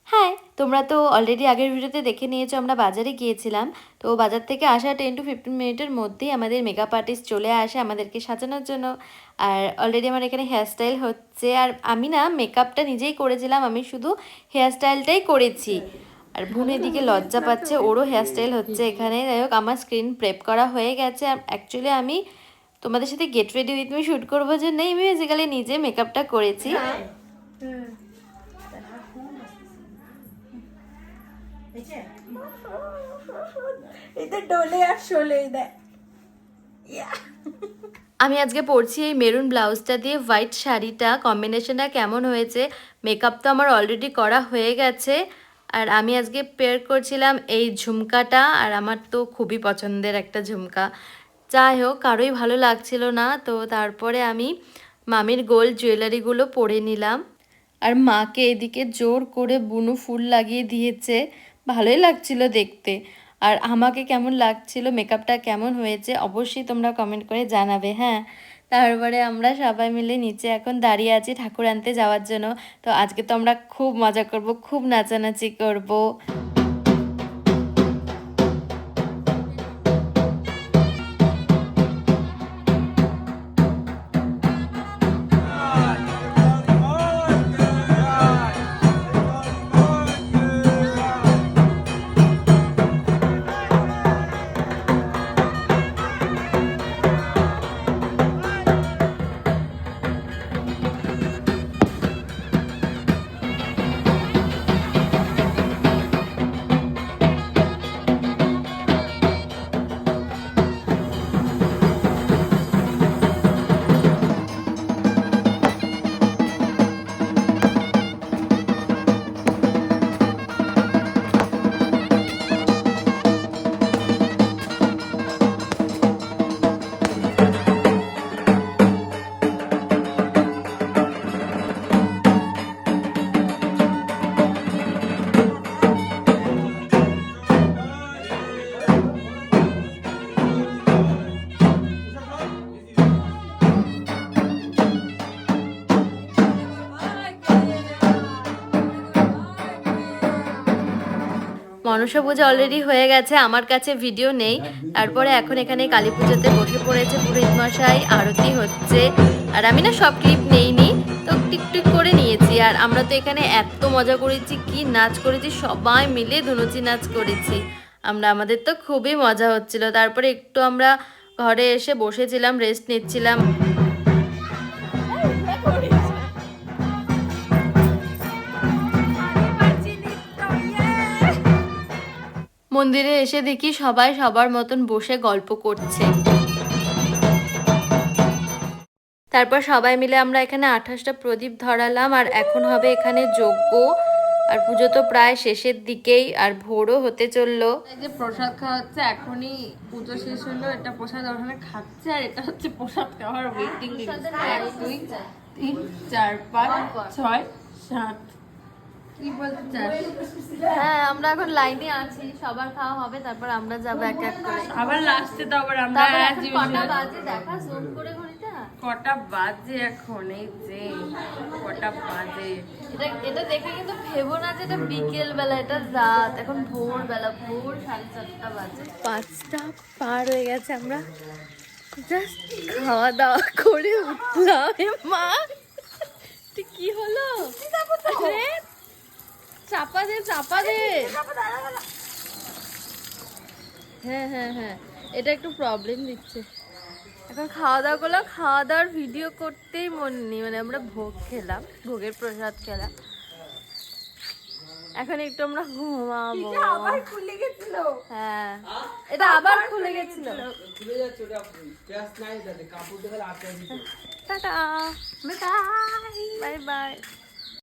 হ্যাঁ, তোমরা তো অলরেডি আগের ভিডিওতে দেখে নিয়েছো আমরা বাজারে গিয়েছিলাম। তো বাজার থেকে আসা 10 to 15 মিনিটের মধ্যেই আমাদের মেকআপ আর্টিস্ট চলে আসে আমাদেরকে সাজানোর জন্য। আর অলরেডি আমার এখানে হেয়ারস্টাইল হচ্ছে। আর আমি না মেকআপটা নিজেই করেছিলাম, আমি শুধু হেয়ারস্টাইলটাই করেছি। আর বোন এদিকে লজ্জা পাচ্ছে, ওরও হেয়ারস্টাইল হচ্ছে এখানে। যাই হোক, আমার স্ক্রিন প্রেপ করা হয়ে গেছে। আর অ্যাকচুয়ালি আমি তোমাদের সাথে get ready with me shoot করবো যে নেই, আমি বেসিক্যালি নিজে মেকআপটা করেছি। আমি আজকে পরছি এই মেরুন ব্লাউজটা দিয়ে হোয়াইট শাড়িটা, কম্বিনেশনটা কেমন হয়েছে? মেকআপ তো আমার অলরেডি করা হয়ে গেছে। আর আমি আজকে পেয়ার করছিলাম এই ঝুমকাটা, আর আমার তো খুবই পছন্দের একটা ঝুমকা। যাই হোক, কারোই ভালো লাগছিল না, তো তারপরে আমি মামির গোল্ড জুয়েলারিগুলো পরে নিলাম। আর মাকে এদিকে জোর করে বুনু ফুল লাগিয়ে দিয়েছে, ভালোই লাগছিল দেখতে। আর আমাকে কেমন লাগছিল, মেকআপটা কেমন হয়েছে অবশ্যই তোমরা কমেন্ট করে জানাবে। হ্যাঁ, তারপরে আমরা সবাই মিলে নিচে এখন দাঁড়িয়ে আছি ঠাকুর আনতে যাওয়ার জন্য। তো আজকে তো আমরা খুব মজা করব, খুব নাচানাচি করব। মনসা পূজা অলরেডি হয়ে গেছে, আমার কাছে ভিডিও নেই। তারপরে এখন এখানে কালী পুজোতে বসে পড়েছে পুরোহিত মশাই, আরতি হচ্ছে। আর আমি না সব ক্লিপ নেইনি, তো টিকটিক করে নিয়েছি। আর আমরা তো এখানে এত মজা করেছি, কি নাচ করেছি, সবাই মিলে ধুনুচি নাচ করেছি আমরা, আমাদের তো খুবই মজা হচ্ছিল। তারপরে একটু আমরা ঘরে এসে বসেছিলাম, রেস্ট নিচ্ছিলাম। মন্দিরে এসে দেখি সবাই সবার মতন বসে গল্প করছে। তারপর সবাই মিলে আমরা এখানে 28টা প্রদীপ ধরালাম। আর এখন হবে এখানে যজ্ঞ। আর পুজো তো প্রায় শেষের দিকেই, আর ভোরও হতে চললো। এই যে প্রসাদ খাওয়া হচ্ছে, এখনই পুজো শেষ হলো, এটা প্রসাদ ওখানে খাচ্ছে। আর এটা হচ্ছে প্রসাদ খাওয়ার ওয়েটিং লিস্ট। 1 2 3 4 5 6 7 কি বলতে চাস? হ্যাঁ, আমরা এখন লাইনে আছি, সবার খাওয়া হবে, তারপর আমরা যাবো এক এক করে। আবার লাস্টে তো আবার আমরা কটা বাজে দেখা, জুম করে ঘড়িটা কটা বাজে এখন, এই যে কটা বাজে। এটা দেখে কিন্তু ভেবো না যে এটা বিকেল বেলা, এটা রাত, এখন ভোর বেলা, ভোর 4:30 বাজে। 5টা পার হয়ে গেছে, আমরা জাস্ট খাওয়া দাওয়া করে উঠলাম। মা কি হলো? চাপা দে, চাপা দে। হ্যাঁ হ্যাঁ হ্যাঁ, এটা একটু প্রবলেম দিচ্ছে। এখন খাওয়া দাওয়া করলাম, খাওয়া দাওয়ার ভিডিও করতেই মন নেই। মানে আমরা ভোগ খেলাম, ভোগের প্রসাদ খেলাম। এখন একটু আমরা ঘুমাবো। আবার খুলে গেছিল। হ্যাঁ, এটা আবার খুলে গেছিল। Tata, bye bye.